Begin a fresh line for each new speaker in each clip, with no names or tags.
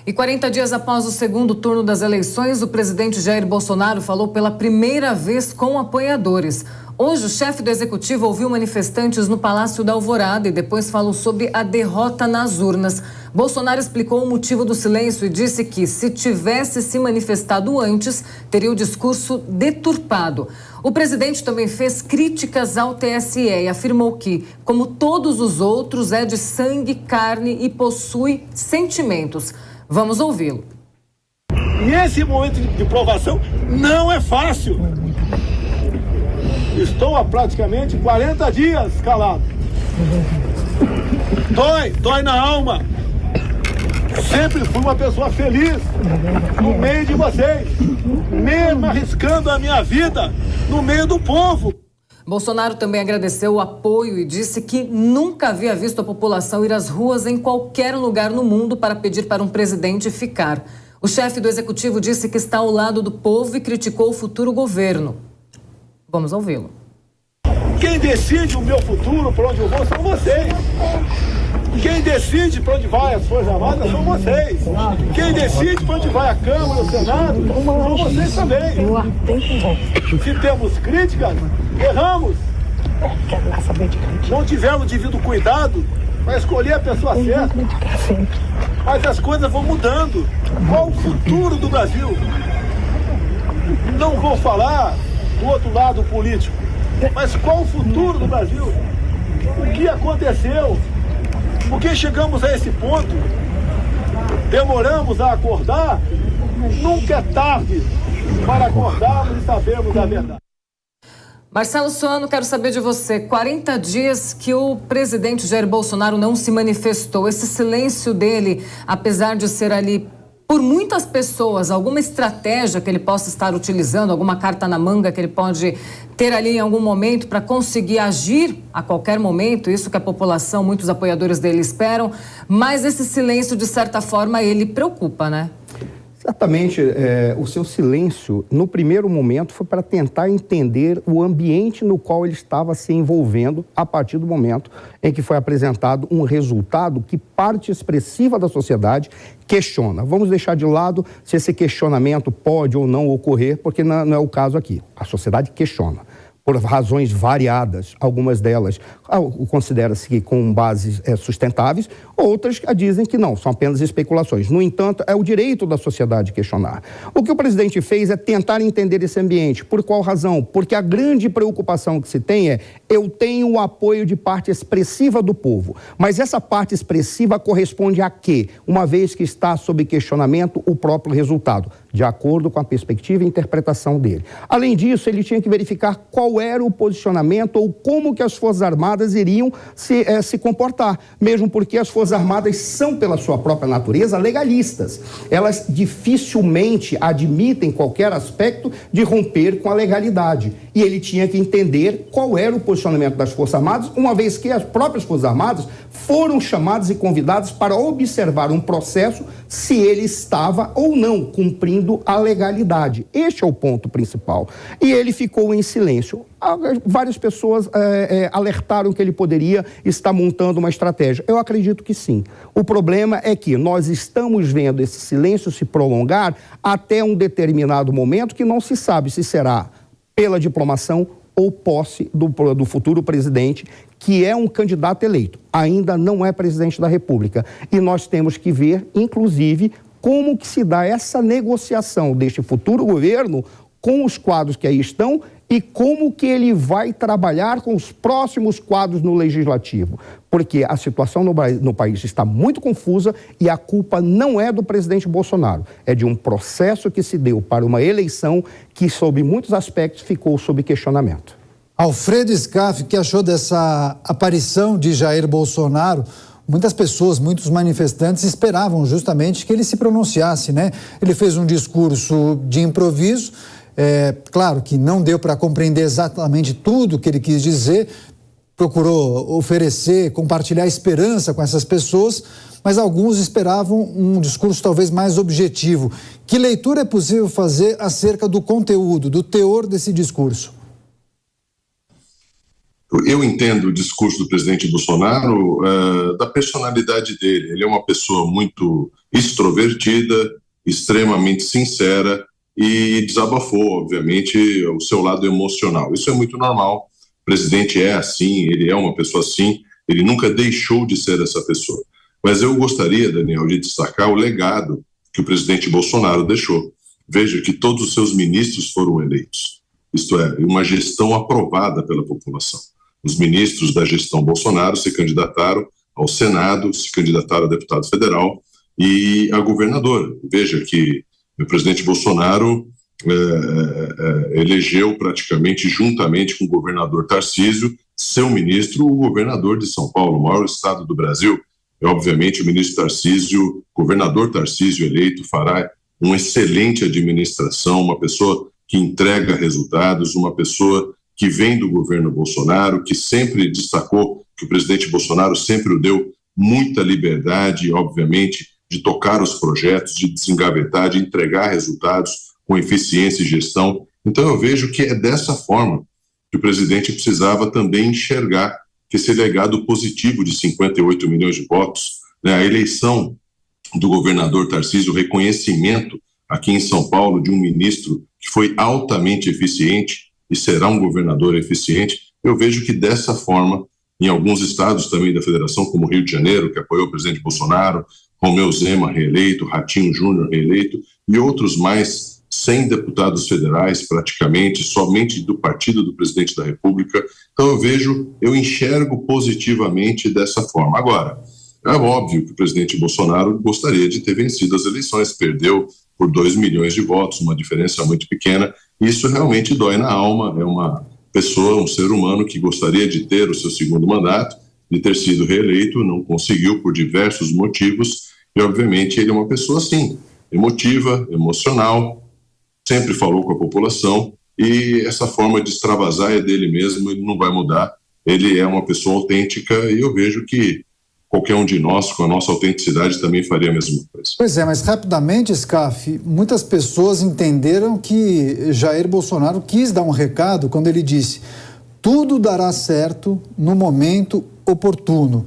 E 40 dias após o segundo turno das eleições, o presidente Jair Bolsonaro falou pela primeira vez com apoiadores. Hoje, o chefe do executivo ouviu manifestantes no Palácio da Alvorada e depois falou sobre a derrota nas urnas. Bolsonaro explicou o motivo do silêncio e disse que, se tivesse se manifestado antes, teria o discurso deturpado. O presidente também fez críticas ao TSE e afirmou que, como todos os outros, é de sangue, carne e possui sentimentos. Vamos ouvi-lo.
E esse momento de provação não é fácil. Estou há praticamente 40 dias calado. Dói na alma. Sempre fui uma pessoa feliz no meio de vocês, mesmo arriscando a minha vida no meio do povo.
Bolsonaro também agradeceu o apoio e disse que nunca havia visto a população ir às ruas em qualquer lugar no mundo para pedir para um presidente ficar. O chefe do executivo disse que está ao lado do povo e criticou o futuro governo. Vamos ouvi-lo.
Quem decide o meu futuro, para onde eu vou, são vocês. Quem decide para onde vai as Forças Armadas são vocês. Quem decide para onde vai a Câmara, o Senado, são vocês também. Se temos críticas, erramos. Não tivemos devido cuidado para escolher a pessoa certa. Mas as coisas vão mudando. Qual o futuro do Brasil? Não vou falar do outro lado político, mas qual o futuro do Brasil? O que aconteceu? Por que chegamos a esse ponto? Demoramos a acordar? Nunca é tarde para acordarmos e sabermos a verdade.
Marcelo Soano, quero saber de você. 40 dias que o presidente Jair Bolsonaro não se manifestou. Esse silêncio dele, apesar de ser ali por muitas pessoas, alguma estratégia que ele possa estar utilizando, alguma carta na manga que ele pode ter ali em algum momento para conseguir agir a qualquer momento, isso que a população, muitos apoiadores dele esperam, mas esse silêncio, de certa forma, ele preocupa, né?
Certamente, o seu silêncio, no primeiro momento, foi para tentar entender o ambiente no qual ele estava se envolvendo a partir do momento em que foi apresentado um resultado que parte expressiva da sociedade questiona. Vamos deixar de lado se esse questionamento pode ou não ocorrer, porque não é o caso aqui. A sociedade questiona. Por razões variadas, algumas delas considera-se que com bases sustentáveis, outras dizem que não, são apenas especulações. No entanto, é o direito da sociedade questionar. O que o presidente fez é tentar entender esse ambiente. Por qual razão? Porque a grande preocupação que se tem é: eu tenho o apoio de parte expressiva do povo, mas essa parte expressiva corresponde a quê? Uma vez que está sob questionamento o próprio resultado, de acordo com a perspectiva e interpretação dele. Além disso, ele tinha que verificar qual era o posicionamento ou como que as Forças Armadas iriam se comportar, mesmo porque as Forças Armadas são, pela sua própria natureza, legalistas. Elas dificilmente admitem qualquer aspecto de romper com a legalidade. E ele tinha que entender qual era o posicionamento das Forças Armadas, uma vez que as próprias Forças Armadas foram chamadas e convidadas para observar um processo se ele estava ou não cumprindo a legalidade. Este é o ponto principal. E ele ficou em silêncio. Várias pessoas alertaram que ele poderia estar montando uma estratégia. Eu acredito que sim. O problema é que nós estamos vendo esse silêncio se prolongar até um determinado momento que não se sabe se será pela diplomação ou posse do futuro presidente, que é um candidato eleito. Ainda não é presidente da República. E nós temos que ver, inclusive, como que se dá essa negociação deste futuro governo com os quadros que aí estão e como que ele vai trabalhar com os próximos quadros no Legislativo. Porque a situação no país está muito confusa e a culpa não é do presidente Bolsonaro. É de um processo que se deu para uma eleição que, sob muitos aspectos, ficou sob questionamento.
Alfredo Scaff, que achou dessa aparição de Jair Bolsonaro? Muitas pessoas, muitos manifestantes esperavam justamente que ele se pronunciasse, né? Ele fez um discurso de improviso. Claro que não deu para compreender exatamente tudo que ele quis dizer, procurou oferecer, compartilhar esperança com essas pessoas, mas alguns esperavam um discurso talvez mais objetivo. Que leitura é possível fazer acerca do conteúdo, do teor desse discurso?
Eu entendo o discurso do presidente Bolsonaro da personalidade dele. Ele é uma pessoa muito extrovertida, extremamente sincera e desabafou, obviamente, o seu lado emocional. Isso é muito normal. O presidente é assim, ele é uma pessoa assim, ele nunca deixou de ser essa pessoa. Mas eu gostaria, Daniel, de destacar o legado que o presidente Bolsonaro deixou. Veja que todos os seus ministros foram eleitos. Isto é, uma gestão aprovada pela população. Os ministros da gestão Bolsonaro se candidataram ao Senado, se candidataram a deputado federal e a governador. Veja que o presidente Bolsonaro elegeu praticamente juntamente com o governador Tarcísio, seu ministro, o governador de São Paulo, o maior estado do Brasil. E, obviamente, o ministro Tarcísio, governador Tarcísio eleito, fará uma excelente administração, uma pessoa que entrega resultados, uma pessoa que vem do governo Bolsonaro, que sempre destacou que o presidente Bolsonaro sempre o deu muita liberdade, obviamente, de tocar os projetos, de desengavetar, de entregar resultados com eficiência e gestão. Então eu vejo que é dessa forma que o presidente precisava também enxergar que esse legado positivo de 58 milhões de votos, né, a eleição do governador Tarcísio, o reconhecimento aqui em São Paulo de um ministro que foi altamente eficiente e será um governador eficiente, eu vejo que dessa forma, em alguns estados também da federação, como Rio de Janeiro, que apoiou o presidente Bolsonaro, Romeu Zema reeleito, Ratinho Júnior reeleito, e outros mais 100 deputados federais, praticamente, somente do partido do presidente da República. Então eu enxergo positivamente dessa forma. Agora, é óbvio que o presidente Bolsonaro gostaria de ter vencido as eleições, perdeu por 2 milhões de votos, uma diferença muito pequena. Isso realmente dói na alma, é uma pessoa, um ser humano que gostaria de ter o seu segundo mandato, de ter sido reeleito, não conseguiu por diversos motivos, e obviamente ele é uma pessoa assim, emotiva, emocional, sempre falou com a população, e essa forma de extravasar é dele mesmo, ele não vai mudar, ele é uma pessoa autêntica, e eu vejo que qualquer um de nós, com a nossa autenticidade, também faria a mesma coisa.
Pois é, mas rapidamente, Scaff, muitas pessoas entenderam que Jair Bolsonaro quis dar um recado quando ele disse: tudo dará certo no momento oportuno.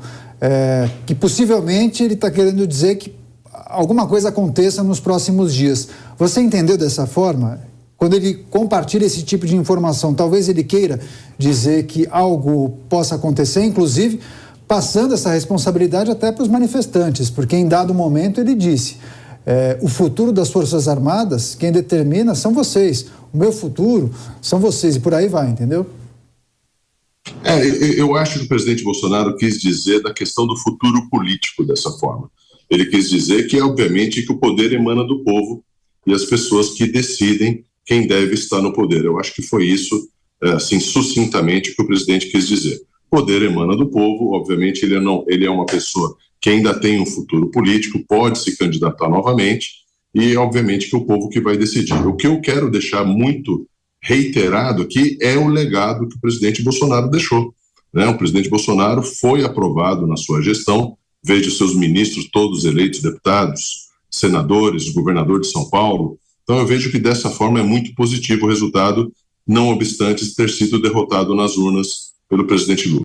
Que possivelmente ele está querendo dizer que alguma coisa aconteça nos próximos dias. Você entendeu dessa forma? Quando ele compartilha esse tipo de informação, talvez ele queira dizer que algo possa acontecer, inclusive passando essa responsabilidade até para os manifestantes, porque em dado momento ele disse: o futuro das Forças Armadas, quem determina são vocês, o meu futuro são vocês, e por aí vai, entendeu?
Eu acho que o presidente Bolsonaro quis dizer da questão do futuro político dessa forma. Ele quis dizer que, obviamente, que o poder emana do povo e as pessoas que decidem quem deve estar no poder. Eu acho que foi isso, assim, sucintamente, que o presidente quis dizer. Poder emana do povo, obviamente ele é uma pessoa que ainda tem um futuro político, pode se candidatar novamente e obviamente que é o povo que vai decidir. O que eu quero deixar muito reiterado aqui é o legado que o presidente Bolsonaro deixou, né? O presidente Bolsonaro foi aprovado na sua gestão, veja os seus ministros todos eleitos, deputados, senadores, governador de São Paulo. Então eu vejo que dessa forma é muito positivo o resultado, não obstante ter sido derrotado nas urnas pelo presidente Lula.